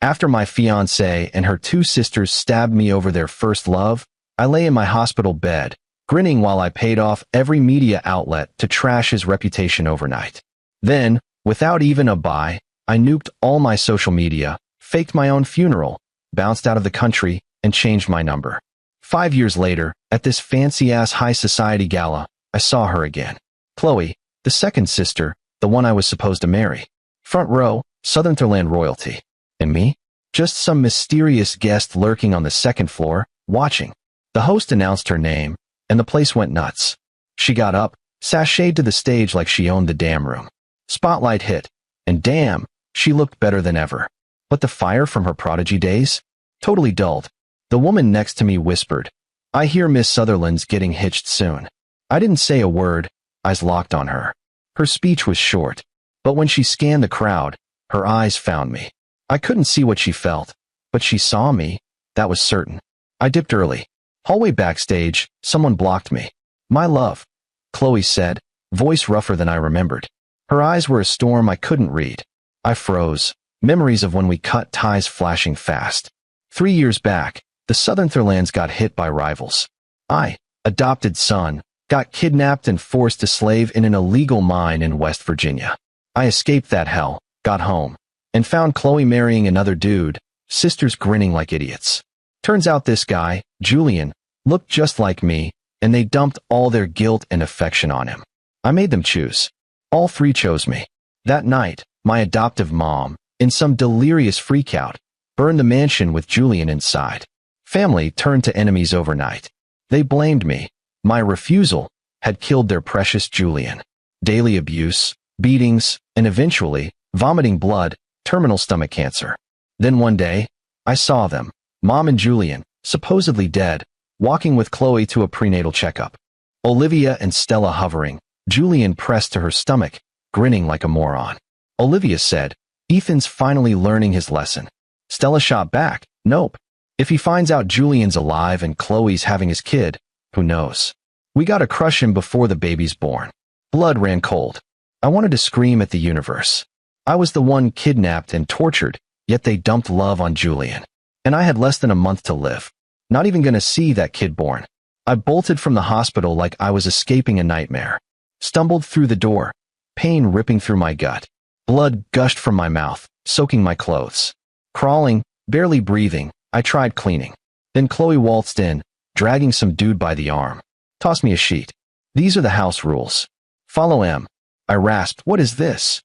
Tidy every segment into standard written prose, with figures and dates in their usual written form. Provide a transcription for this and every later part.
After my fiancée and her two sisters stabbed me over their first love, I lay in my hospital bed, grinning while I paid off every media outlet to trash his reputation overnight. Then, without even a bye, I nuked all my social media, faked my own funeral, bounced out of the country, and changed my number. 5 years later, at this fancy-ass high society gala, I saw her again. Chloe, the second sister, the one I was supposed to marry. Front row, Sutherland royalty. And me? Just some mysterious guest lurking on the second floor, watching. The host announced her name, and the place went nuts. She got up, sashayed to the stage like she owned the damn room. Spotlight hit, and damn, she looked better than ever. But the fire from her prodigy days? Totally dulled. The woman next to me whispered, "I hear Miss Sutherland's getting hitched soon." I didn't say a word, eyes locked on her. Her speech was short, but when she scanned the crowd, her eyes found me. I couldn't see what she felt, but she saw me, that was certain. I dipped early. Hallway backstage, someone blocked me. "My love," Chloe said, voice rougher than I remembered. Her eyes were a storm I couldn't read. I froze, memories of when we cut ties flashing fast. 3 years back, the Sutherlands got hit by rivals. I, adopted son, got kidnapped and forced to slave in an illegal mine in West Virginia. I escaped that hell, got home, and found Chloe marrying another dude, sisters grinning like idiots. Turns out this guy, Julian, looked just like me, and they dumped all their guilt and affection on him. I made them choose. All three chose me. That night, my adoptive mom, in some delirious freakout, burned the mansion with Julian inside. Family turned to enemies overnight. They blamed me. My refusal had killed their precious Julian. Daily abuse, beatings, and eventually, vomiting blood, terminal stomach cancer. Then one day, I saw them, Mom and Julian, supposedly dead, walking with Chloe to a prenatal checkup. Olivia and Stella hovering, Julian pressed to her stomach, grinning like a moron. Olivia said, "Ethan's finally learning his lesson." Stella shot back, "Nope. If he finds out Julian's alive and Chloe's having his kid, who knows? We gotta crush him before the baby's born." Blood ran cold. I wanted to scream at the universe. I was the one kidnapped and tortured, yet they dumped love on Julian. And I had less than a month to live. Not even gonna see that kid born. I bolted from the hospital like I was escaping a nightmare. Stumbled through the door, pain ripping through my gut. Blood gushed from my mouth, soaking my clothes. Crawling, barely breathing, I tried cleaning. Then Chloe waltzed in, dragging some dude by the arm. "Toss me a sheet. These are the house rules. Follow M." I rasped, "What is this?"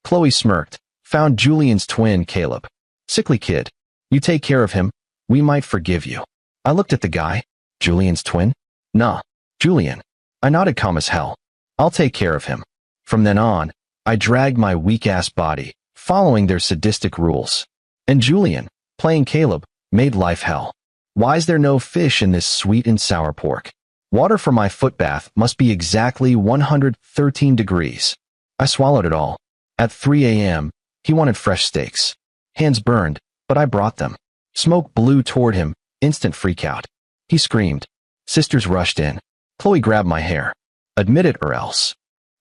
Chloe smirked, "Found Julian's twin, Caleb. Sickly kid. You take care of him, we might forgive you." I looked at the guy. "Julian's twin?" "Nah, Julian." I nodded calm as hell. "I'll take care of him." From then on, I dragged my weak-ass body, following their sadistic rules. And Julian, playing Caleb, made life hell. Why is there no fish in this sweet and sour pork? Water for my foot bath must be exactly 113 degrees. I swallowed it all. At 3 a.m., he wanted fresh steaks. Hands burned, but I brought them. Smoke blew toward him, instant freakout. He screamed. Sisters rushed in. Chloe grabbed my hair. "Admit it or else."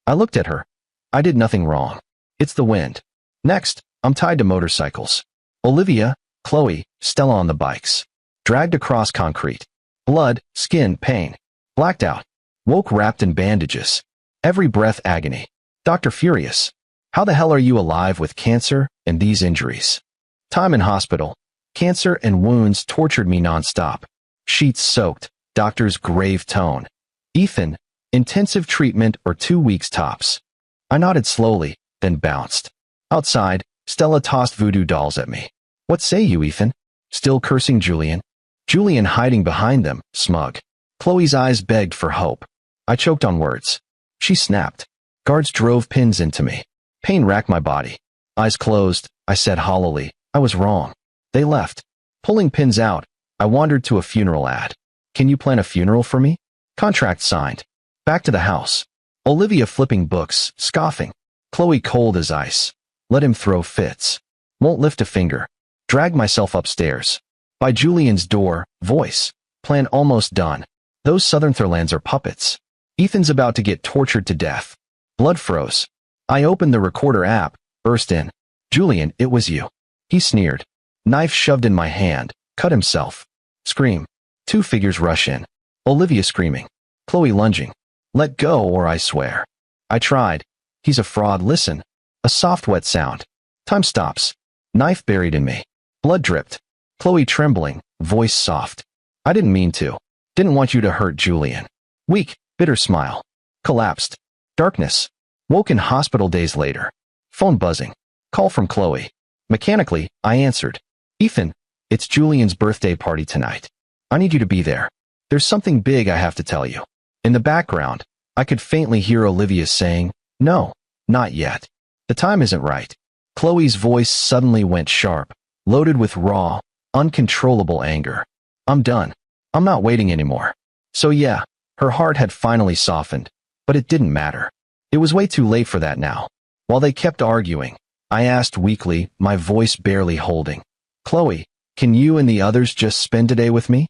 I looked at her. I did nothing wrong. It's the wind. Next, I'm tied to motorcycles. Olivia, Chloe, Stella on the bikes. Dragged across concrete. Blood, skin, pain. Blacked out. Woke wrapped in bandages. Every breath agony. Doctor furious. "How the hell are you alive with cancer and these injuries?" Time in hospital. Cancer and wounds tortured me nonstop. Sheets soaked. Doctor's grave tone. "Ethan, intensive treatment or 2 weeks tops." I nodded slowly, then bounced. Outside, Stella tossed voodoo dolls at me. "What say you, Ethan?" Still cursing Julian. Julian hiding behind them, smug. Chloe's eyes begged for hope. I choked on words. She snapped. Guards drove pins into me. Pain racked my body. Eyes closed, I said hollowly, "I was wrong." They left. Pulling pins out, I wandered to a funeral ad. "Can you plan a funeral for me?" Contract signed. Back to the house. Olivia flipping books, scoffing. Chloe cold as ice. Let him throw fits. Won't lift a finger. Dragged myself upstairs. By Julian's door, voice. Plan almost done. Those Sutherlands are puppets. Ethan's about to get tortured to death. Blood froze. I opened the recorder app, burst in. "Julian, it was you." He sneered. Knife shoved in my hand. Cut himself. Scream. Two figures rush in. Olivia screaming. Chloe lunging. Let go or I swear. I tried. He's a fraud. Listen. A soft wet sound. Time stops. Knife buried in me. Blood dripped. Chloe trembling. Voice soft. I didn't mean to. Didn't want you to hurt Julian. Weak, bitter smile. Collapsed. Darkness. Woke in hospital days later. Phone buzzing. Call from Chloe. Mechanically, I answered. Ethan, it's Julian's birthday party tonight. I need you to be there. There's something big I have to tell you. In the background, I could faintly hear Olivia saying, no, not yet. The time isn't right. Chloe's voice suddenly went sharp, loaded with raw, uncontrollable anger. I'm done. I'm not waiting anymore. So yeah, her heart had finally softened, but it didn't matter. It was way too late for that now. While they kept arguing, I asked weakly, my voice barely holding, Chloe, can you and the others just spend today with me?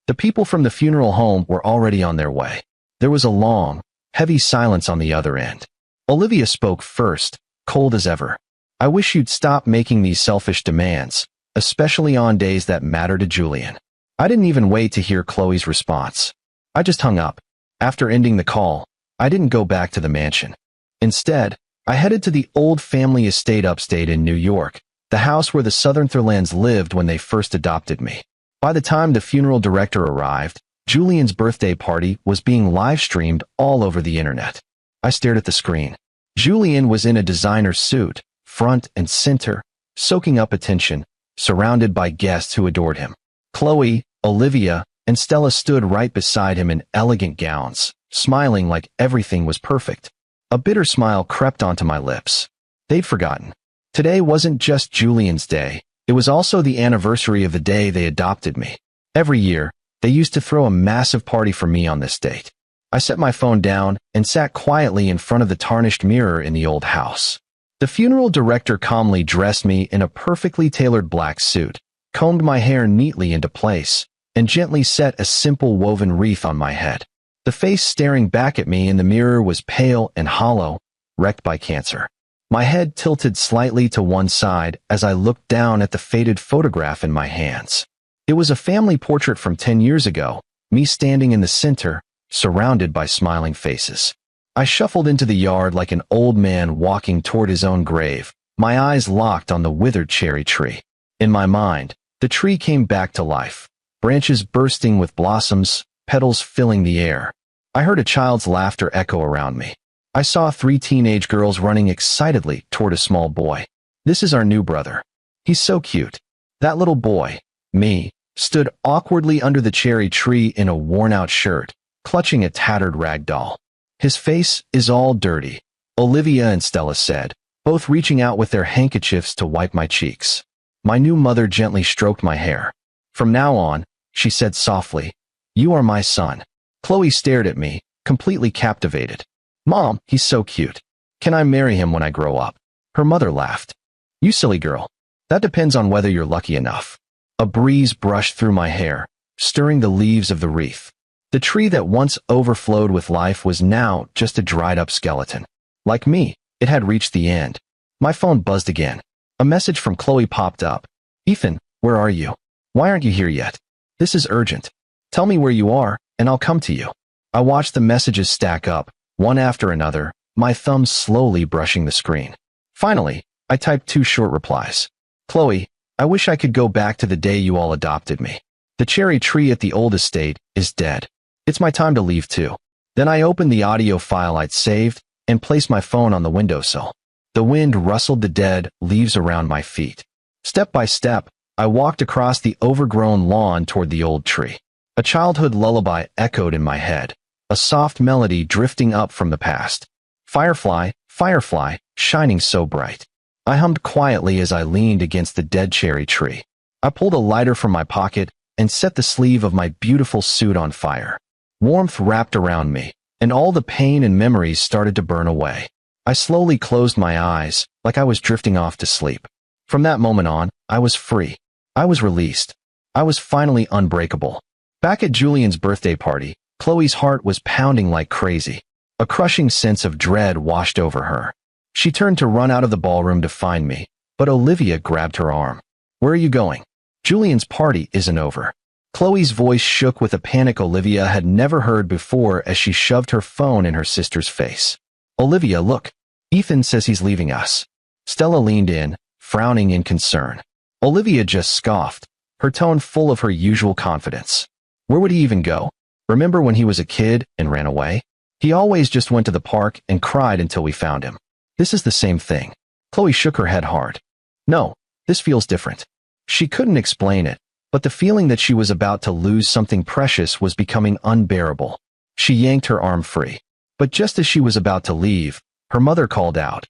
The people from the funeral home were already on their way. There was a long, heavy silence on the other end. Olivia spoke first, cold as ever. I wish you'd stop making these selfish demands, especially on days that matter to Julian. I didn't even wait to hear Chloe's response. I just hung up. After ending the call, I didn't go back to the mansion. Instead, I headed to the old family estate upstate in New York, the house where the Sutherlands lived when they first adopted me. By the time the funeral director arrived, Julian's birthday party was being live-streamed all over the internet. I stared at the screen. Julian was in a designer suit, front and center, soaking up attention, surrounded by guests who adored him. Chloe, Olivia, and Stella stood right beside him in elegant gowns, smiling like everything was perfect. A bitter smile crept onto my lips. They'd forgotten. Today wasn't just Julian's day, it was also the anniversary of the day they adopted me. Every year, they used to throw a massive party for me on this date. I set my phone down and sat quietly in front of the tarnished mirror in the old house. The funeral director calmly dressed me in a perfectly tailored black suit, combed my hair neatly into place, and gently set a simple woven wreath on my head. The face staring back at me in the mirror was pale and hollow, wrecked by cancer. My head tilted slightly to one side as I looked down at the faded photograph in my hands. It was a family portrait from 10 years ago, me standing in the center, surrounded by smiling faces. I shuffled into the yard like an old man walking toward his own grave, my eyes locked on the withered cherry tree. In my mind, the tree came back to life, branches bursting with blossoms, petals filling the air. I heard a child's laughter echo around me. I saw 3 teenage girls running excitedly toward a small boy. This is our new brother. He's so cute. That little boy, me, stood awkwardly under the cherry tree in a worn-out shirt, clutching a tattered rag doll. His face is all dirty, Olivia and Stella said, both reaching out with their handkerchiefs to wipe my cheeks. My new mother gently stroked my hair. From now on, she said softly, you are my son. Chloe stared at me, completely captivated. Mom, he's so cute. Can I marry him when I grow up? Her mother laughed. You silly girl. That depends on whether you're lucky enough. A breeze brushed through my hair, stirring the leaves of the wreath. The tree that once overflowed with life was now just a dried-up skeleton. Like me, it had reached the end. My phone buzzed again. A message from Chloe popped up. Ethan, where are you? Why aren't you here yet? This is urgent. Tell me where you are, and I'll come to you. I watched the messages stack up, one after another, my thumbs slowly brushing the screen. Finally, I typed 2 short replies. Chloe, I wish I could go back to the day you all adopted me. The cherry tree at the old estate is dead. It's my time to leave too. Then I opened the audio file I'd saved and placed my phone on the windowsill. The wind rustled the dead leaves around my feet. Step by step, I walked across the overgrown lawn toward the old tree. A childhood lullaby echoed in my head, a soft melody drifting up from the past. Firefly, firefly, shining so bright. I hummed quietly as I leaned against the dead cherry tree. I pulled a lighter from my pocket and set the sleeve of my beautiful suit on fire. Warmth wrapped around me, and all the pain and memories started to burn away. I slowly closed my eyes, like I was drifting off to sleep. From that moment on, I was free. I was released. I was finally unbreakable. Back at Julian's birthday party, Chloe's heart was pounding like crazy. A crushing sense of dread washed over her. She turned to run out of the ballroom to find me, but Olivia grabbed her arm. Where are you going? Julian's party isn't over. Chloe's voice shook with a panic Olivia had never heard before as she shoved her phone in her sister's face. Olivia, look. Ethan says he's leaving us. Stella leaned in, frowning in concern. Olivia just scoffed, her tone full of her usual confidence. Where would he even go? Remember when he was a kid and ran away? He always just went to the park and cried until we found him. This is the same thing. Chloe shook her head hard. No, this feels different. She couldn't explain it, but the feeling that she was about to lose something precious was becoming unbearable. She yanked her arm free. But just as she was about to leave, her mother called out,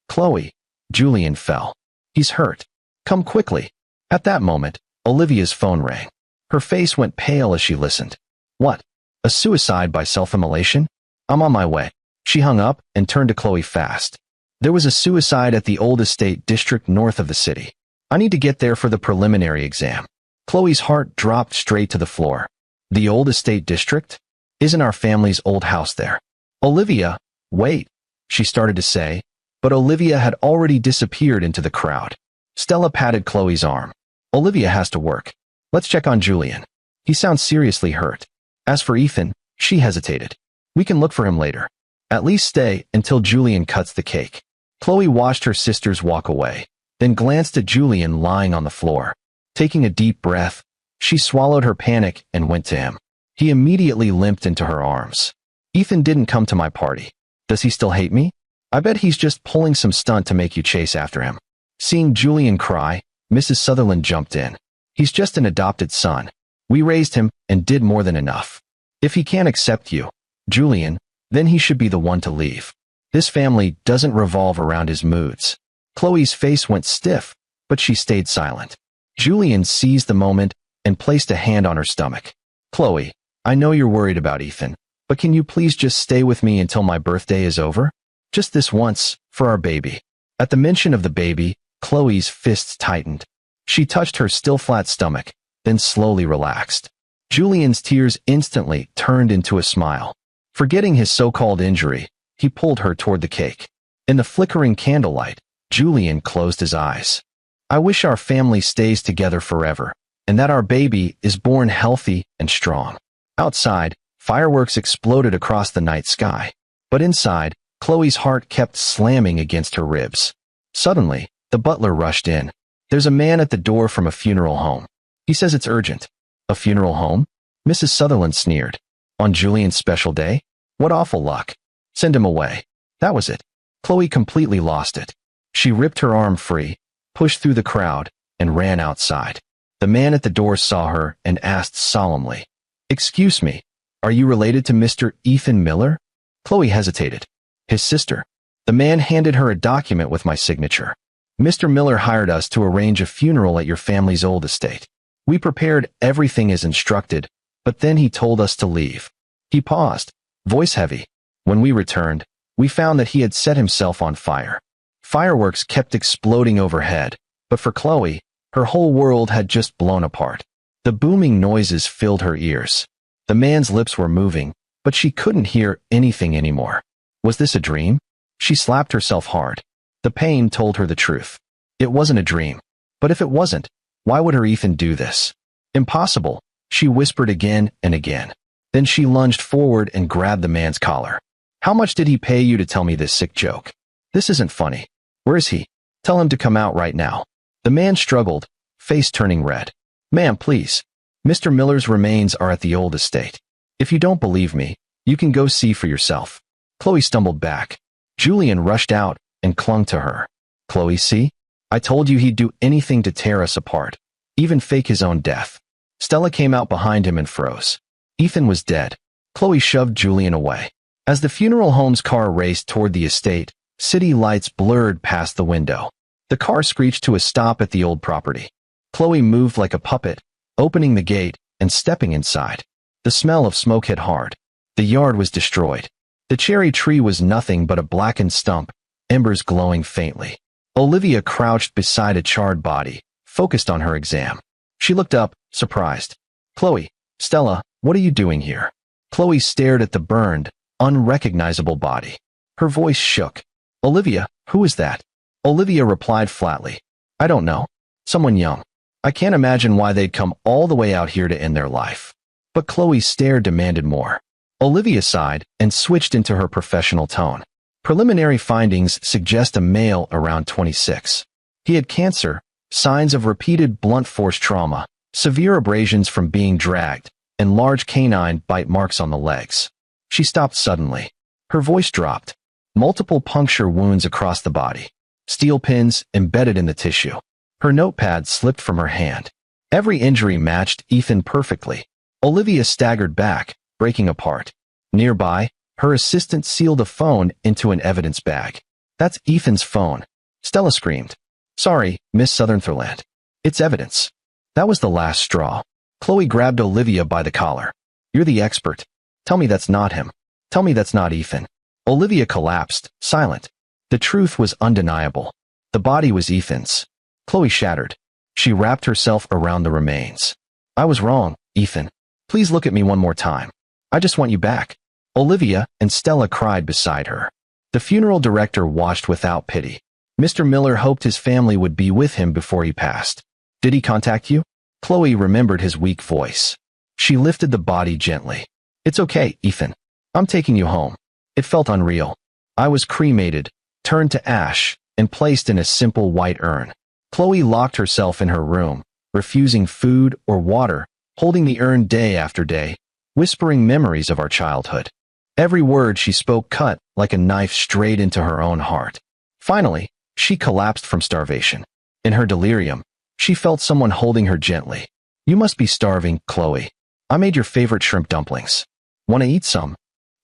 "Chloe, Julian fell. He's hurt. Come quickly." At that moment, Olivia's phone rang. Her face went pale as she listened. What? A suicide by self-immolation? I'm on my way. She hung up and turned to Chloe fast. There was a suicide at the old estate district north of the city. I need to get there for the preliminary exam. Chloe's heart dropped straight to the floor. The old estate district? Isn't our family's old house there? Olivia, wait, she started to say, but Olivia had already disappeared into the crowd. Stella patted Chloe's arm. Olivia has to work. Let's check on Julian. He sounds seriously hurt. As for Ethan, she hesitated. We can look for him later. At least stay until Julian cuts the cake. Chloe watched her sisters walk away, then glanced at Julian lying on the floor. Taking a deep breath, she swallowed her panic and went to him. He immediately limped into her arms. Ethan didn't come to my party. Does he still hate me? I bet he's just pulling some stunt to make you chase after him. Seeing Julian cry, Mrs. Sutherland jumped in. He's just an adopted son. We raised him and did more than enough. If he can't accept you, Julian, then he should be the one to leave. This family doesn't revolve around his moods. Chloe's face went stiff, but she stayed silent. Julian seized the moment and placed a hand on her stomach. Chloe, I know you're worried about Ethan, but can you please just stay with me until my birthday is over? Just this once, for our baby. At the mention of the baby, Chloe's fists tightened. She touched her still flat stomach, then slowly relaxed. Julian's tears instantly turned into a smile. Forgetting his so-called injury, he pulled her toward the cake. In the flickering candlelight, Julian closed his eyes. I wish our family stays together forever, and that our baby is born healthy and strong. Outside, fireworks exploded across the night sky. But inside, Chloe's heart kept slamming against her ribs. Suddenly, the butler rushed in. There's a man at the door from a funeral home. He says it's urgent. A funeral home? Mrs. Sutherland sneered. On Julian's special day? What awful luck. Send him away. That was it. Chloe completely lost it. She ripped her arm free, pushed through the crowd, and ran outside. The man at the door saw her and asked solemnly, "Excuse me, are you related to Mr. Ethan Miller?" Chloe hesitated. His sister. The man handed her a document with my signature. Mr. Miller hired us to arrange a funeral at your family's old estate. We prepared everything as instructed, but then he told us to leave. He paused, voice heavy. When we returned, we found that he had set himself on fire. Fireworks kept exploding overhead, but for Chloe, her whole world had just blown apart. The booming noises filled her ears. The man's lips were moving, but she couldn't hear anything anymore. Was this a dream? She slapped herself hard. The pain told her the truth. It wasn't a dream. But if it wasn't, why would her Ethan do this? Impossible, she whispered again and again. Then she lunged forward and grabbed the man's collar. How much did he pay you to tell me this sick joke? This isn't funny. Where is he? Tell him to come out right now. The man struggled, face turning red. Ma'am, please. Mr. Miller's remains are at the old estate. If you don't believe me, you can go see for yourself. Chloe stumbled back. Julian rushed out and clung to her. Chloe, see? I told you he'd do anything to tear us apart, even fake his own death. Stella came out behind him and froze. Ethan was dead. Chloe shoved Julian away. As the funeral home's car raced toward the estate, city lights blurred past the window. The car screeched to a stop at the old property. Chloe moved like a puppet, opening the gate and stepping inside. The smell of smoke hit hard. The yard was destroyed. The cherry tree was nothing but a blackened stump, embers glowing faintly. Olivia crouched beside a charred body, focused on her exam. She looked up, surprised. Chloe, Stella, what are you doing here? Chloe stared at the burned, unrecognizable body. Her voice shook. Olivia, who is that? Olivia replied flatly. I don't know. Someone young. I can't imagine why they'd come all the way out here to end their life. But Chloe's stare demanded more. Olivia sighed and switched into her professional tone. Preliminary findings suggest a male around 26. He had cancer, signs of repeated blunt force trauma, severe abrasions from being dragged, and large canine bite marks on the legs. She stopped suddenly. Her voice dropped. Multiple puncture wounds across the body. Steel pins embedded in the tissue. Her notepad slipped from her hand. Every injury matched Ethan perfectly. Olivia staggered back, breaking apart. Nearby, her assistant sealed a phone into an evidence bag. That's Ethan's phone. Stella screamed. Sorry, Miss Sutherland. It's evidence. That was the last straw. Chloe grabbed Olivia by the collar. You're the expert. Tell me that's not him. Tell me that's not Ethan. Olivia collapsed, silent. The truth was undeniable. The body was Ethan's. Chloe shattered. She wrapped herself around the remains. I was wrong, Ethan. Please look at me one more time. I just want you back. Olivia and Stella cried beside her. The funeral director watched without pity. Mr. Miller hoped his family would be with him before he passed. Did he contact you? Chloe remembered his weak voice. She lifted the body gently. It's okay, Ethan. I'm taking you home. It felt unreal. I was cremated, turned to ash, and placed in a simple white urn. Chloe locked herself in her room, refusing food or water, holding the urn day after day, whispering memories of our childhood. Every word she spoke cut like a knife straight into her own heart. Finally, she collapsed from starvation. In her delirium, she felt someone holding her gently. You must be starving, Chloe. I made your favorite shrimp dumplings. Want to eat some?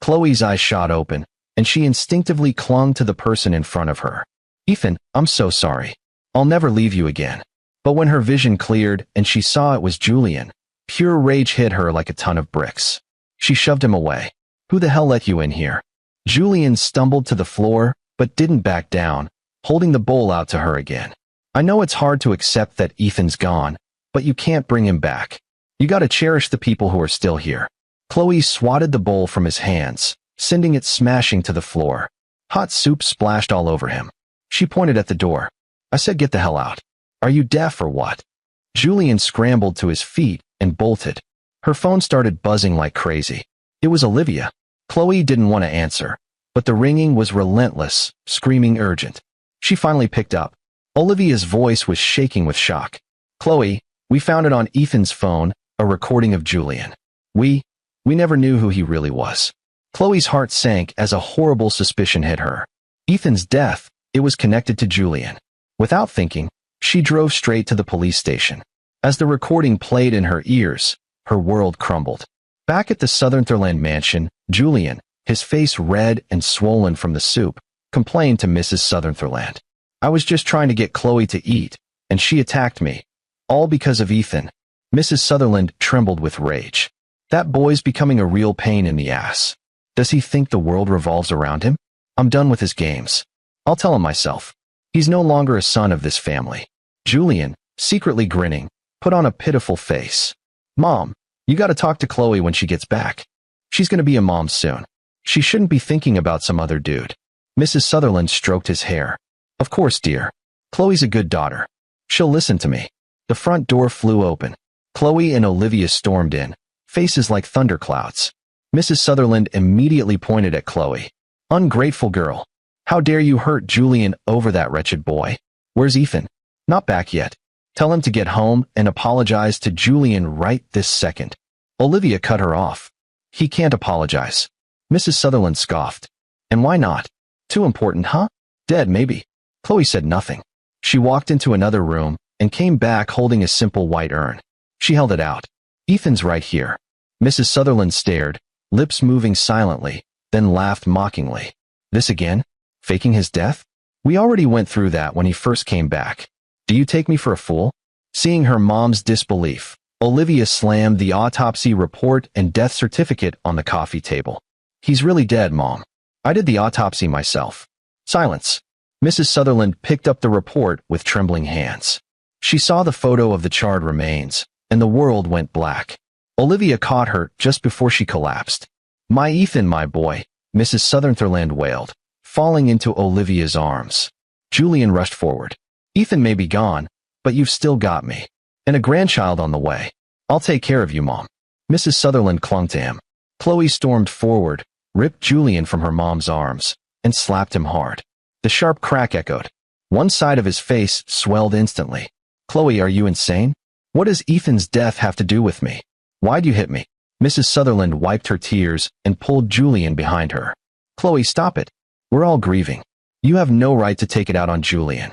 Chloe's eyes shot open, and she instinctively clung to the person in front of her. Ethan, I'm so sorry. I'll never leave you again. But when her vision cleared and she saw it was Julian, pure rage hit her like a ton of bricks. She shoved him away. Who the hell let you in here? Julian stumbled to the floor, but didn't back down, holding the bowl out to her again. I know it's hard to accept that Ethan's gone, but you can't bring him back. You gotta cherish the people who are still here. Chloe swatted the bowl from his hands, sending it smashing to the floor. Hot soup splashed all over him. She pointed at the door. I said get the hell out. Are you deaf or what? Julian scrambled to his feet and bolted. Her phone started buzzing like crazy. It was Olivia. Chloe didn't want to answer, but the ringing was relentless, screaming urgent. She finally picked up. Olivia's voice was shaking with shock. Chloe, we found it on Ethan's phone, a recording of Julian. We never knew who he really was. Chloe's heart sank as a horrible suspicion hit her. Ethan's death, it was connected to Julian. Without thinking, she drove straight to the police station. As the recording played in her ears, her world crumbled. Back at the Sutherland mansion, Julian, his face red and swollen from the soup, complained to Mrs. Sutherland. I was just trying to get Chloe to eat, and she attacked me. All because of Ethan. Mrs. Sutherland trembled with rage. That boy's becoming a real pain in the ass. Does he think the world revolves around him? I'm done with his games. I'll tell him myself. He's no longer a son of this family. Julian, secretly grinning, put on a pitiful face. Mom, you gotta talk to Chloe when she gets back. She's gonna be a mom soon. She shouldn't be thinking about some other dude. Mrs. Sutherland stroked his hair. Of course, dear. Chloe's a good daughter. She'll listen to me. The front door flew open. Chloe and Olivia stormed in, faces like thunderclouds. Mrs. Sutherland immediately pointed at Chloe. Ungrateful girl. How dare you hurt Julian over that wretched boy? Where's Ethan? Not back yet. Tell him to get home and apologize to Julian right this second. Olivia cut her off. He can't apologize. Mrs. Sutherland scoffed. And why not? Too important, huh? Dead, maybe. Chloe said nothing. She walked into another room and came back holding a simple white urn. She held it out. Ethan's right here. Mrs. Sutherland stared, lips moving silently, then laughed mockingly. This again? Faking his death? We already went through that when he first came back. Do you take me for a fool? Seeing her mom's disbelief, Olivia slammed the autopsy report and death certificate on the coffee table. He's really dead, Mom. I did the autopsy myself. Silence. Mrs. Sutherland picked up the report with trembling hands. She saw the photo of the charred remains, and the world went black. Olivia caught her just before she collapsed. My Ethan, my boy, Mrs. Sutherland wailed, falling into Olivia's arms. Julian rushed forward. Ethan may be gone, but you've still got me. And a grandchild on the way. I'll take care of you, Mom. Mrs. Sutherland clung to him. Chloe stormed forward, ripped Julian from her mom's arms, and slapped him hard. The sharp crack echoed. One side of his face swelled instantly. Chloe, are you insane? What does Ethan's death have to do with me? Why'd you hit me? Mrs. Sutherland wiped her tears and pulled Julian behind her. Chloe, stop it. We're all grieving. You have no right to take it out on Julian.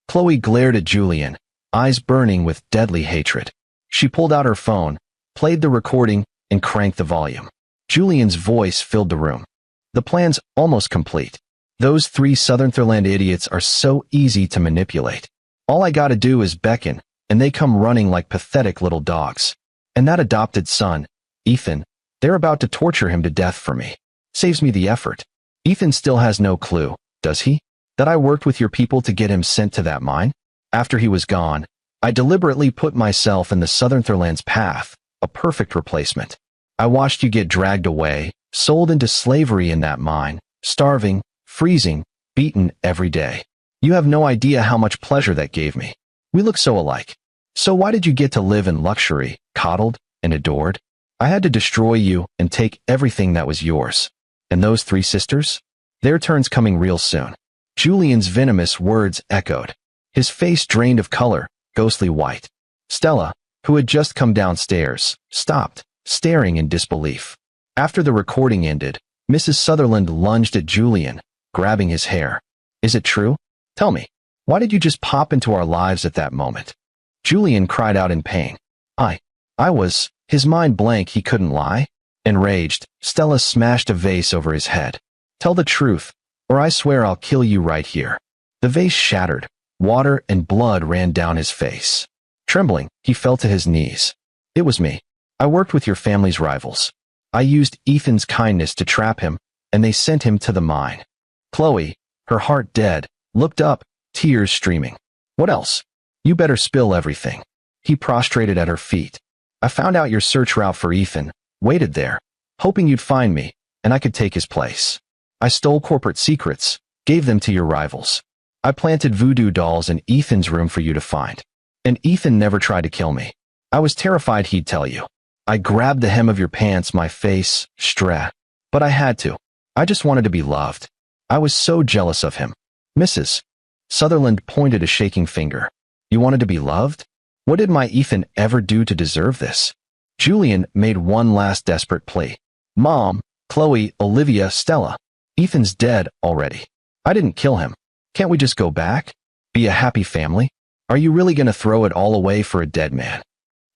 Chloe glared at Julian, eyes burning with deadly hatred. She pulled out her phone, played the recording, and cranked the volume. Julian's voice filled the room. The plan's almost complete. Those 3 Sutherland idiots are so easy to manipulate. All I gotta do is beckon, and they come running like pathetic little dogs. And that adopted son, Ethan, they're about to torture him to death for me. Saves me the effort. Ethan still has no clue, does he? That I worked with your people to get him sent to that mine? After he was gone, I deliberately put myself in the Sutherland's path, a perfect replacement. I watched you get dragged away, sold into slavery in that mine, starving, freezing, beaten every day. You have no idea how much pleasure that gave me. We look so alike. So why did you get to live in luxury, coddled and adored? I had to destroy you and take everything that was yours. And those 3 sisters? Their turn's coming real soon. Julian's venomous words echoed. His face drained of color, ghostly white. Stella, who had just come downstairs, stopped, staring in disbelief. After the recording ended, Mrs. Sutherland lunged at Julian, grabbing his hair. Is it true? Tell me, why did you just pop into our lives at that moment? Julian cried out in pain. I was, his mind blank, he couldn't lie. Enraged, Stella smashed a vase over his head. Tell the truth, or I swear I'll kill you right here. The vase shattered. Water and blood ran down his face. Trembling, he fell to his knees. It was me. I worked with your family's rivals. I used Ethan's kindness to trap him, and they sent him to the mine. Chloe, her heart dead, looked up, tears streaming. What else? You better spill everything. He prostrated at her feet. I found out your search route for Ethan, waited there, hoping you'd find me, and I could take his place. I stole corporate secrets, gave them to your rivals. I planted voodoo dolls in Ethan's room for you to find. And Ethan never tried to kill me. I was terrified he'd tell you. I grabbed the hem of your pants, my face, but I had to. I just wanted to be loved. I was so jealous of him. Mrs. Sutherland pointed a shaking finger. You wanted to be loved? What did my Ethan ever do to deserve this? Julian made one last desperate plea. Mom, Chloe, Olivia, Stella. Ethan's dead already. I didn't kill him. Can't we just go back? Be a happy family? Are you really going to throw it all away for a dead man?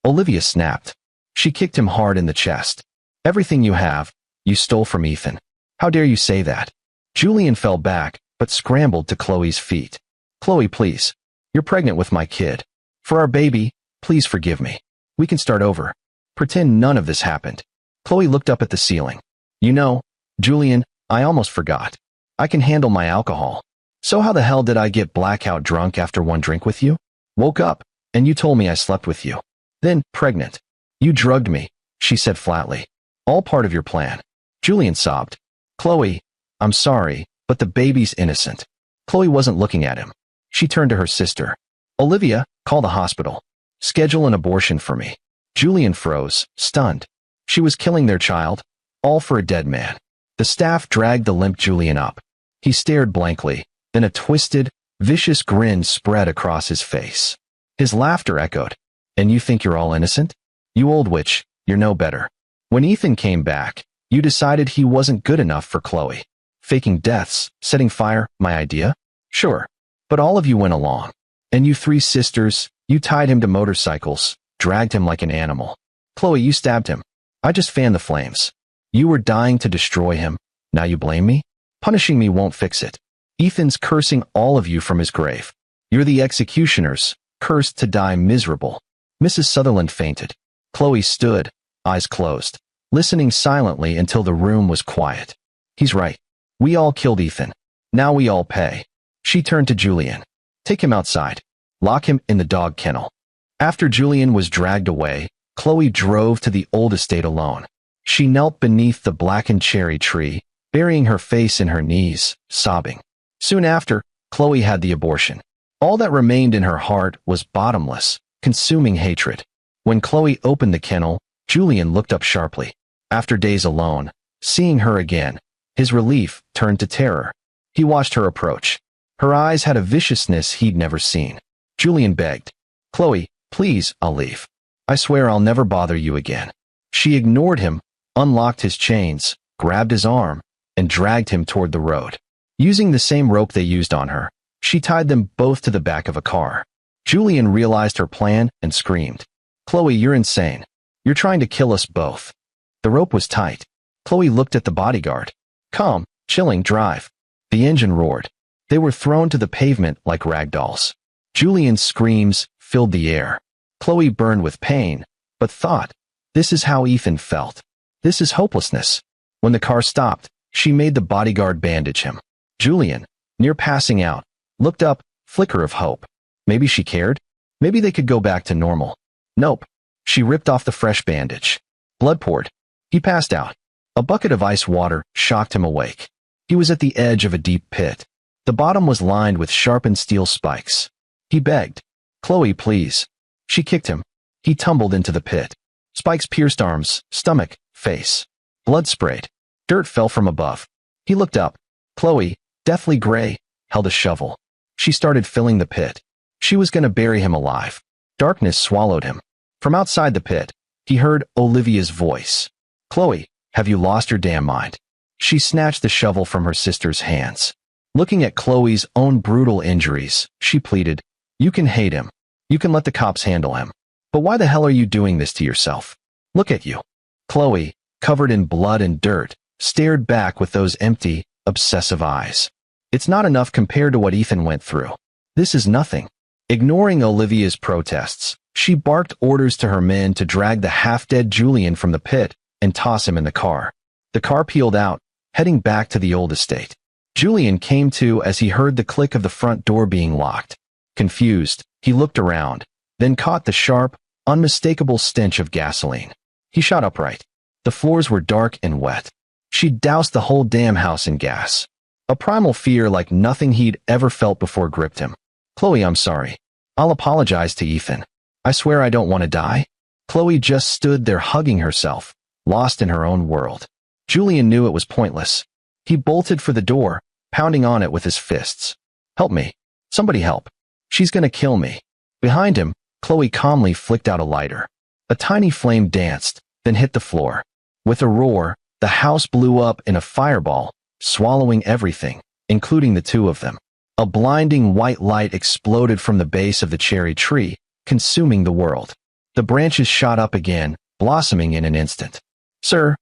Olivia snapped. She kicked him hard in the chest. Everything you have, you stole from Ethan. How dare you say that? Julian fell back, but scrambled to Chloe's feet. Chloe, please. You're pregnant with my kid. For our baby, please forgive me. We can start over. Pretend none of this happened. Chloe looked up at the ceiling. You know, Julian, I almost forgot. I can handle my alcohol. So how the hell did I get blackout drunk after one drink with you? Woke up, and you told me I slept with you. Then, pregnant. You drugged me, she said flatly. All part of your plan. Julian sobbed. Chloe, I'm sorry, but the baby's innocent. Chloe wasn't looking at him. She turned to her sister. Olivia, call the hospital. Schedule an abortion for me. Julian froze, stunned. She was killing their child, all for a dead man. The staff dragged the limp Julian up. He stared blankly, then a twisted, vicious grin spread across his face. His laughter echoed. And you think you're all innocent? You old witch, you're no better. When Ethan came back, you decided he wasn't good enough for Chloe. Faking deaths, setting fire, my idea? Sure. But all of you went along. And you 3 sisters, you tied him to motorcycles, dragged him like an animal. Chloe, you stabbed him. I just fanned the flames. You were dying to destroy him. Now you blame me? Punishing me won't fix it. Ethan's cursing all of you from his grave. You're the executioners, cursed to die miserable. Mrs. Sutherland fainted. Chloe stood, eyes closed, listening silently until the room was quiet. He's right. We all killed Ethan. Now we all pay. She turned to Julian. Take him outside. Lock him in the dog kennel. After Julian was dragged away, Chloe drove to the old estate alone. She knelt beneath the blackened cherry tree, burying her face in her knees, sobbing. Soon after, Chloe had the abortion. All that remained in her heart was bottomless, consuming hatred. When Chloe opened the kennel, Julian looked up sharply. After days alone, seeing her again, his relief turned to terror. He watched her approach. Her eyes had a viciousness he'd never seen. Julian begged, "Chloe, please, I'll leave. I swear I'll never bother you again." She ignored him, unlocked his chains, grabbed his arm, and dragged him toward the road. Using the same rope they used on her, she tied them both to the back of a car. Julian realized her plan and screamed, "Chloe, you're insane. You're trying to kill us both." The rope was tight. Chloe looked at the bodyguard. "Calm, chilling, drive." The engine roared. They were thrown to the pavement like rag dolls. Julian's screams filled the air. Chloe burned with pain, but thought, this is how Ethan felt. This is hopelessness. When the car stopped, she made the bodyguard bandage him. Julian, near passing out, looked up, flicker of hope. Maybe she cared? Maybe they could go back to normal. Nope. She ripped off the fresh bandage. Blood poured. He passed out. A bucket of ice water shocked him awake. He was at the edge of a deep pit. The bottom was lined with sharpened steel spikes. He begged, "Chloe, please." She kicked him. He tumbled into the pit. Spikes pierced arms, stomach, face. Blood sprayed. Dirt fell from above. He looked up. Chloe, deathly gray, held a shovel. She started filling the pit. She was going to bury him alive. Darkness swallowed him. From outside the pit, he heard Olivia's voice. "Chloe, have you lost your damn mind?" She snatched the shovel from her sister's hands. Looking at Chloe's own brutal injuries, she pleaded, "You can hate him. You can let the cops handle him. But why the hell are you doing this to yourself? Look at you." Chloe, covered in blood and dirt, stared back with those empty, obsessive eyes. "It's not enough compared to what Ethan went through. This is nothing." Ignoring Olivia's protests, she barked orders to her men to drag the half-dead Julian from the pit and toss him in the car. The car peeled out, heading back to the old estate. Julian came to as he heard the click of the front door being locked. Confused, he looked around, then caught the sharp, unmistakable stench of gasoline. He shot upright. The floors were dark and wet. She'd doused the whole damn house in gas. A primal fear like nothing he'd ever felt before gripped him. "Chloe, I'm sorry. I'll apologize to Ethan. I swear I don't want to die." Chloe just stood there hugging herself, lost in her own world. Julian knew it was pointless. He bolted for the door, pounding on it with his fists. "Help me. Somebody help. She's gonna kill me." Behind him, Chloe calmly flicked out a lighter. A tiny flame danced, then hit the floor. With a roar, the house blew up in a fireball, swallowing everything, including the two of them. A blinding white light exploded from the base of the cherry tree, consuming the world. The branches shot up again, blossoming in an instant. Sir,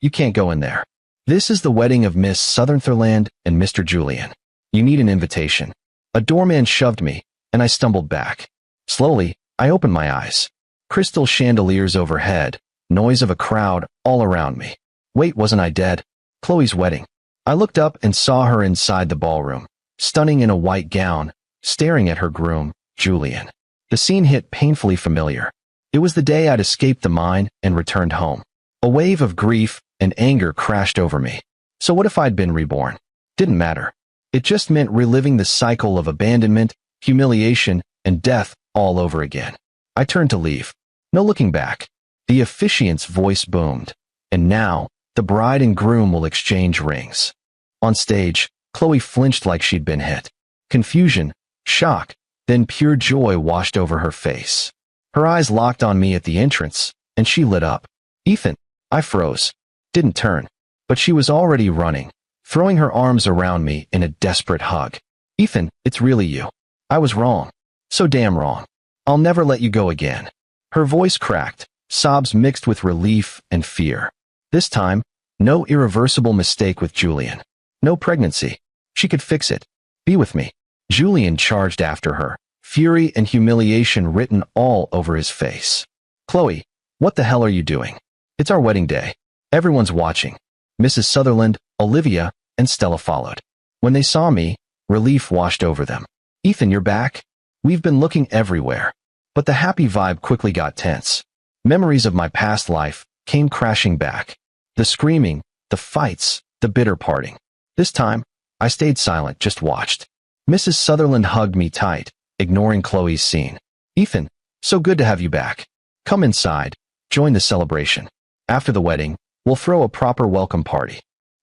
you can't go in there. This is the wedding of Miss Sutherland and Mr. Julian. You need an invitation." A doorman shoved me, and I stumbled back. Slowly, I opened my eyes. Crystal chandeliers overhead, noise of a crowd all around me. Wait, wasn't I dead? Chloe's wedding. I looked up and saw her inside the ballroom, stunning in a white gown, staring at her groom, Julian. The scene hit painfully familiar. It was the day I'd escaped the mine and returned home. A wave of grief and anger crashed over me. So what if I'd been reborn? Didn't matter. It just meant reliving the cycle of abandonment, humiliation, and death all over again. I turned to leave. No looking back. The officiant's voice boomed. And now, the bride and groom will exchange rings. On stage, Chloe flinched like she'd been hit. Confusion, shock, then pure joy washed over her face. Her eyes locked on me at the entrance, and she lit up. "Ethan." I froze. Didn't turn. But she was already running, throwing her arms around me in a desperate hug. "Ethan, it's really you. I was wrong. So damn wrong. I'll never let you go again." Her voice cracked, sobs mixed with relief and fear. This time, no irreversible mistake with Julian. No pregnancy. She could fix it. Be with me. Julian charged after her, fury and humiliation written all over his face. "Chloe, what the hell are you doing? It's our wedding day. Everyone's watching." Mrs. Sutherland, Olivia, and Stella followed. When they saw me, relief washed over them. "Ethan, you're back? We've been looking everywhere." But the happy vibe quickly got tense. Memories of my past life came crashing back. The screaming, the fights, the bitter parting. This time, I stayed silent, just watched. Mrs. Sutherland hugged me tight, ignoring Chloe's scene. "Ethan, So good to have you back. Come inside. Join the celebration. After the wedding, we'll throw a proper welcome party.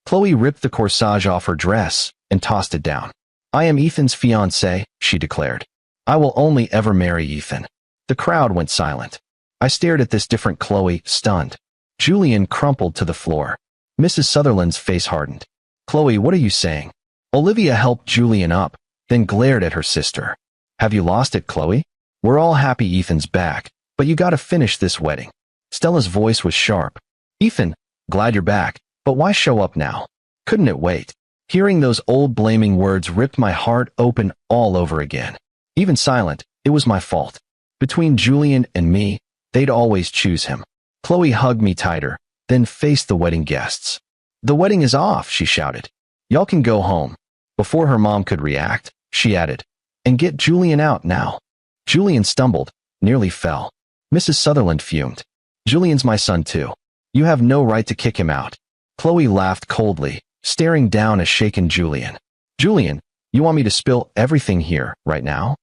Chloe ripped the corsage off her dress and tossed it down. I am Ethan's fiancée, she declared. I will only ever marry Ethan. The crowd went silent. I stared at this different Chloe, stunned. Julian crumpled to the floor. Mrs. Sutherland's face hardened. Chloe, what are you saying? Olivia helped Julian up, then glared at her sister. Have you lost it, Chloe? We're all happy Ethan's back, but you gotta finish this wedding. Stella's voice was sharp. Ethan, glad you're back, but why show up now? Couldn't it wait? Hearing those old blaming words ripped my heart open all over again. Even silent, it was my fault. Between Julian and me, they'd always choose him. Chloe hugged me tighter, then faced the wedding guests. The wedding is off, she shouted. Y'all can go home. Before her mom could react, she added, and get Julian out now. Julian stumbled, nearly fell. Mrs. Sutherland fumed. Julian's my son too. You have no right to kick him out. Chloe laughed coldly, staring down a shaken Julian. Julian, you want me to spill everything here, right now?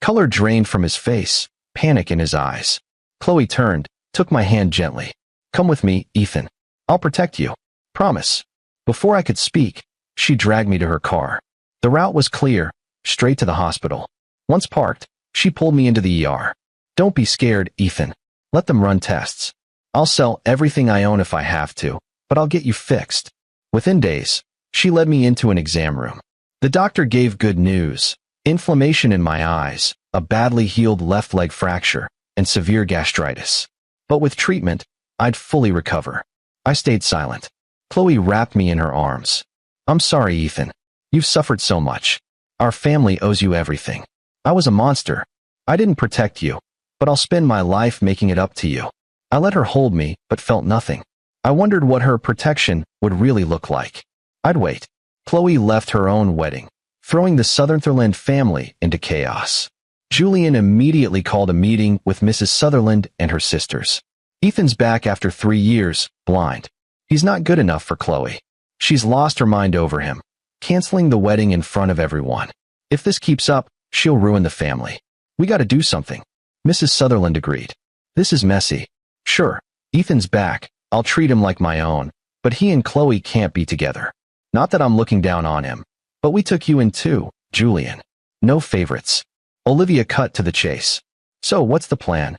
Color drained from his face, panic in his eyes. Chloe turned, took my hand gently. Come with me, Ethan. I'll protect you. Promise. Before I could speak, she dragged me to her car. The route was clear, straight to the hospital. Once parked, she pulled me into the ER. Don't be scared, Ethan. Let them run tests. I'll sell everything I own if I have to, but I'll get you fixed. Within days, she led me into an exam room. The doctor gave good news. Inflammation in my eyes, a badly healed left leg fracture, and severe gastritis. But with treatment, I'd fully recover. I stayed silent. Chloe wrapped me in her arms. I'm sorry, Ethan. You've suffered so much. Our family owes you everything. I was a monster. I didn't protect you, but I'll spend my life making it up to you. I let her hold me, but felt nothing. I wondered what her protection would really look like. I'd wait. Chloe left her own wedding, throwing the Sutherland family into chaos. Julian immediately called a meeting with Mrs. Sutherland and her sisters. Ethan's back after 3 years, blind. He's not good enough for Chloe. She's lost her mind over him, canceling the wedding in front of everyone. If this keeps up, she'll ruin the family. We gotta do something. Mrs. Sutherland agreed. This is messy. Sure, Ethan's back. I'll treat him like my own, but he and Chloe can't be together. Not that I'm looking down on him, but we took you in too, Julian. No favorites. Olivia cut to the chase. So what's the plan?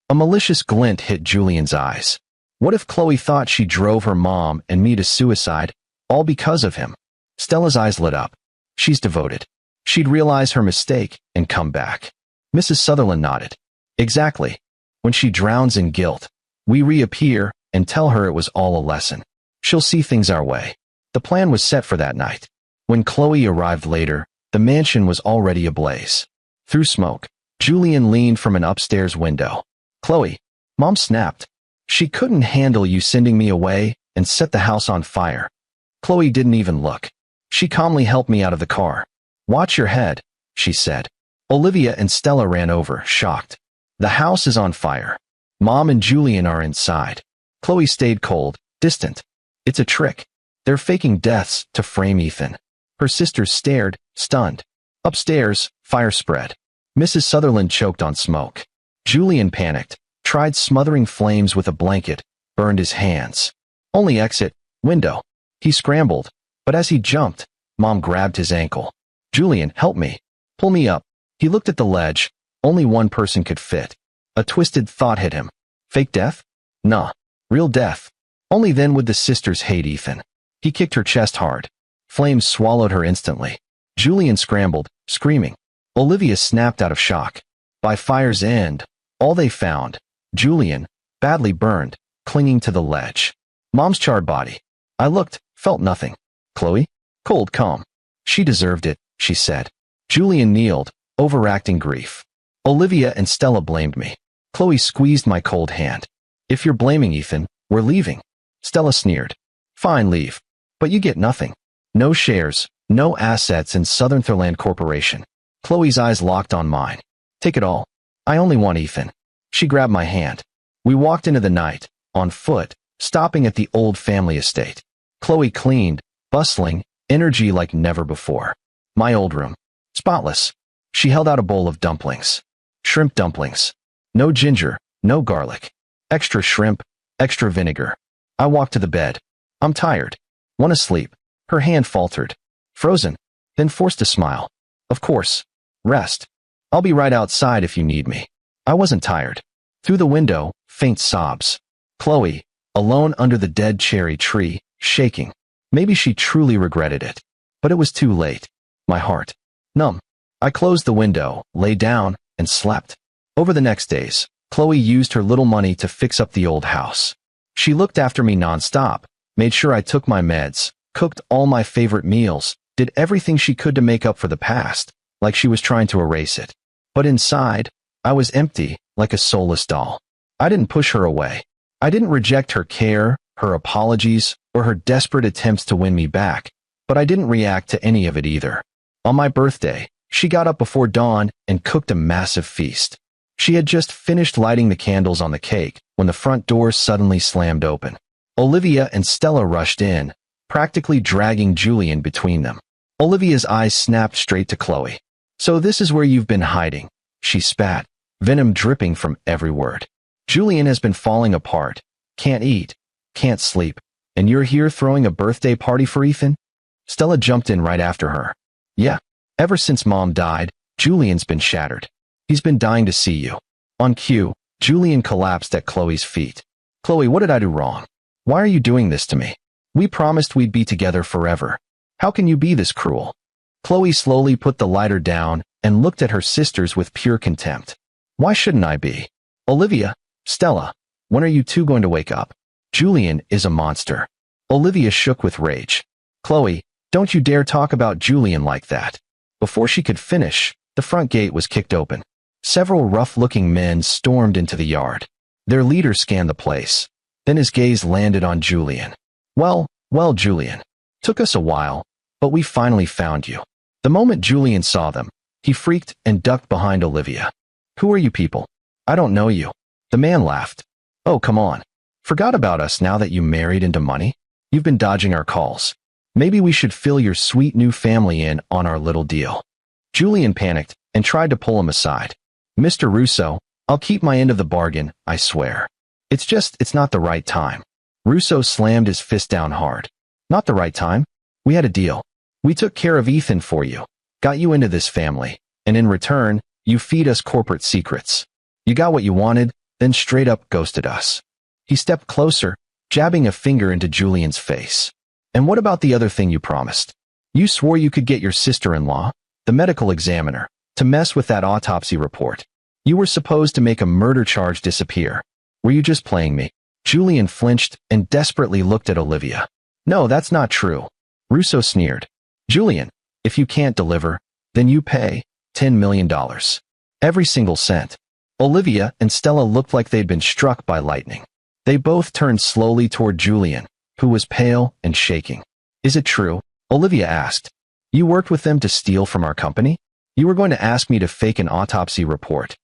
A malicious glint hit Julian's eyes. What if Chloe thought she drove her mom and me to suicide, all because of him? Stella's eyes lit up. She's devoted. She'd realize her mistake and come back. Mrs. Sutherland nodded. Exactly. When she drowns in guilt, we reappear and tell her it was all a lesson. She'll see things our way. The plan was set for that night. When Chloe arrived later, the mansion was already ablaze. Through smoke, Julian leaned from an upstairs window. Chloe, Mom snapped. She couldn't handle you sending me away and set the house on fire. Chloe didn't even look. She calmly helped me out of the car. Watch your head, she said. Olivia and Stella ran over, shocked. The house is on fire. Mom and Julian are inside. Chloe stayed cold, distant. It's a trick. They're faking deaths to frame Ethan. Her sisters stared, stunned. Upstairs, fire spread. Mrs. Sutherland choked on smoke. Julian panicked, tried smothering flames with a blanket, burned his hands. Only exit, window. He scrambled, but as he jumped, Mom grabbed his ankle. Julian, help me. Pull me up. He looked at the ledge. Only one person could fit. A twisted thought hit him. Fake death? Nah. Real death. Only then would the sisters hate Ethan. He kicked her chest hard. Flames swallowed her instantly. Julian scrambled, screaming. Olivia snapped out of shock. By fire's end, all they found, Julian, badly burned, clinging to the ledge. Mom's charred body. I looked, felt nothing. Chloe? Cold calm. She deserved it, she said. Julian kneeled, overacting grief. Olivia and Stella blamed me. Chloe squeezed my cold hand. If you're blaming Ethan, we're leaving. Stella sneered. Fine, leave. But you get nothing. No shares, no assets in Sutherland Corporation. Chloe's eyes locked on mine. Take it all. I only want Ethan. She grabbed my hand. We walked into the night, on foot, stopping at the old family estate. Chloe cleaned, bustling, energy like never before. My old room. Spotless. She held out a bowl of dumplings. Shrimp dumplings. No ginger, no garlic. Extra shrimp, extra vinegar. I walked to the bed. I'm tired. Want to sleep. Her hand faltered. Frozen. Then forced a smile. Of course. Rest. I'll be right outside if you need me. I wasn't tired. Through the window, faint sobs. Chloe, alone under the dead cherry tree, shaking. Maybe she truly regretted it. But it was too late. My heart. Numb. I closed the window, lay down, and slept. Over the next days, Chloe used her little money to fix up the old house. She looked after me nonstop, made sure I took my meds, cooked all my favorite meals, did everything she could to make up for the past, like she was trying to erase it. But inside, I was empty, like a soulless doll. I didn't push her away. I didn't reject her care, her apologies, or her desperate attempts to win me back, but I didn't react to any of it either. On my birthday, she got up before dawn and cooked a massive feast. She had just finished lighting the candles on the cake when the front door suddenly slammed open. Olivia and Stella rushed in, practically dragging Julian between them. Olivia's eyes snapped straight to Chloe. So this is where you've been hiding, she spat, venom dripping from every word. Julian has been falling apart, can't eat, can't sleep, and you're here throwing a birthday party for Ethan? Stella jumped in right after her. Yeah, ever since Mom died, Julian's been shattered. He's been dying to see you. On cue, Julian collapsed at Chloe's feet. Chloe, what did I do wrong? Why are you doing this to me? We promised we'd be together forever. How can you be this cruel? Chloe slowly put the lighter down and looked at her sisters with pure contempt. Why shouldn't I be? Olivia, Stella, when are you two going to wake up? Julian is a monster. Olivia shook with rage. Chloe, don't you dare talk about Julian like that. Before she could finish, the front gate was kicked open. Several rough-looking men stormed into the yard. Their leader scanned the place. Then his gaze landed on Julian. Well, Julian. Took us a while, but we finally found you. The moment Julian saw them, he freaked and ducked behind Olivia. Who are you people? I don't know you. The man laughed. Oh, come on. Forgot about us now that you married into money? You've been dodging our calls. Maybe we should fill your sweet new family in on our little deal. Julian panicked and tried to pull him aside. Mr. Russo, I'll keep my end of the bargain, I swear. It's not the right time. Russo slammed his fist down hard. Not the right time? We had a deal. We took care of Ethan for you, got you into this family, and in return, you feed us corporate secrets. You got what you wanted, then straight up ghosted us. He stepped closer, jabbing a finger into Julian's face. And what about the other thing you promised? You swore you could get your sister-in-law, the medical examiner, to mess with that autopsy report. You were supposed to make a murder charge disappear. Were you just playing me? Julian flinched and desperately looked at Olivia. No, that's not true. Russo sneered. Julian, if you can't deliver, then you pay $10 million. Every single cent. Olivia and Stella looked like they'd been struck by lightning. They both turned slowly toward Julian, who was pale and shaking. Is it true? Olivia asked. You worked with them to steal from our company? You were going to ask me to fake an autopsy report.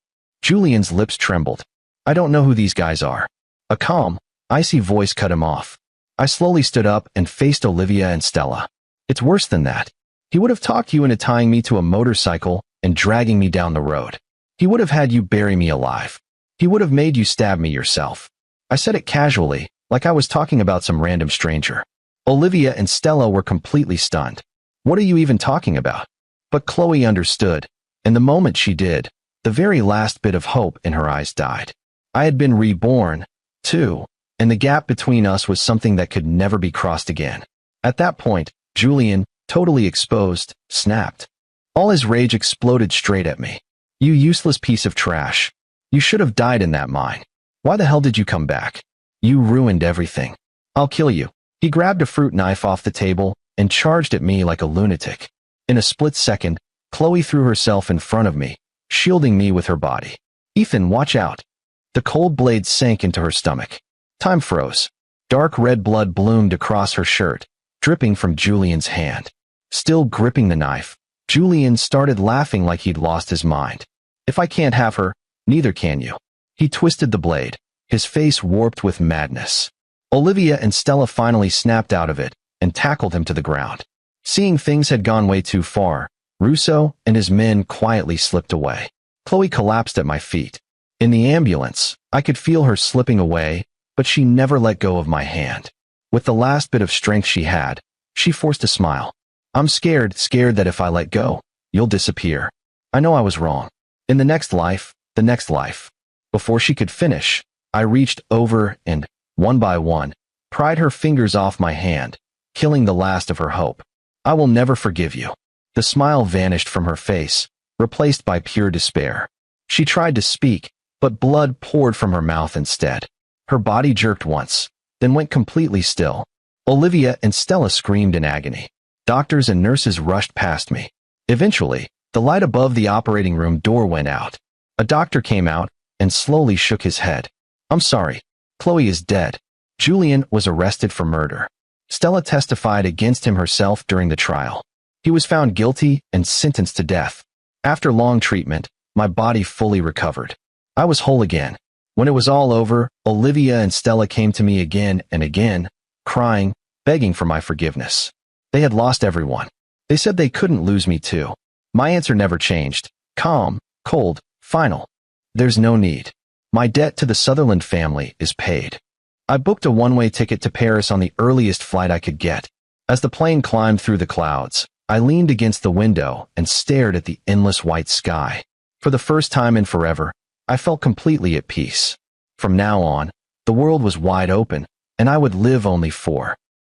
Julian's lips trembled. I don't know who these guys are. A calm, icy voice cut him off. I slowly stood up and faced Olivia and Stella. It's worse than that. He would have talked you into tying me to a motorcycle and dragging me down the road. He would have had you bury me alive. He would have made you stab me yourself. I said it casually, like I was talking about some random stranger. Olivia and Stella were completely stunned. What are you even talking about? But Chloe understood, and the moment she did, the very last bit of hope in her eyes died. I had been reborn, too, and the gap between us was something that could never be crossed again. At that point, Julian, totally exposed, snapped. All his rage exploded straight at me. You useless piece of trash. You should have died in that mine. Why the hell did you come back? You ruined everything. I'll kill you. He grabbed a fruit knife off the table and charged at me like a lunatic. In a split second, Chloe threw herself in front of me, shielding me with her body. Ethan, watch out. The cold blade sank into her stomach. Time froze. Dark red blood bloomed across her shirt, dripping from Julian's hand. Still gripping the knife, Julian started laughing like he'd lost his mind. If I can't have her, neither can you. He twisted the blade, his face warped with madness. Olivia and Stella finally snapped out of it and tackled him to the ground. Seeing things had gone way too far, Russo and his men quietly slipped away. Chloe collapsed at my feet. In the ambulance, I could feel her slipping away, but she never let go of my hand. With the last bit of strength she had, she forced a smile. I'm scared that if I let go, you'll disappear. I know I was wrong. In the next life. Before she could finish, I reached over and, one by one, pried her fingers off my hand, killing the last of her hope. I will never forgive you. The smile vanished from her face, replaced by pure despair. She tried to speak, but blood poured from her mouth instead. Her body jerked once, then went completely still. Olivia and Stella screamed in agony. Doctors and nurses rushed past me. Eventually, the light above the operating room door went out. A doctor came out and slowly shook his head. I'm sorry. Chloe is dead. Julian was arrested for murder. Stella testified against him herself during the trial. He was found guilty and sentenced to death. After long treatment, my body fully recovered. I was whole again. When it was all over, Olivia and Stella came to me again and again, crying, begging for my forgiveness. They had lost everyone. They said they couldn't lose me too. My answer never changed. Calm, cold, final. There's no need. My debt to the Sutherland family is paid. I booked a one-way ticket to Paris on the earliest flight I could get. As the plane climbed through the clouds, I leaned against the window and stared at the endless white sky. For the first time in forever, I felt completely at peace. From now on, the world was wide open, and I would live only for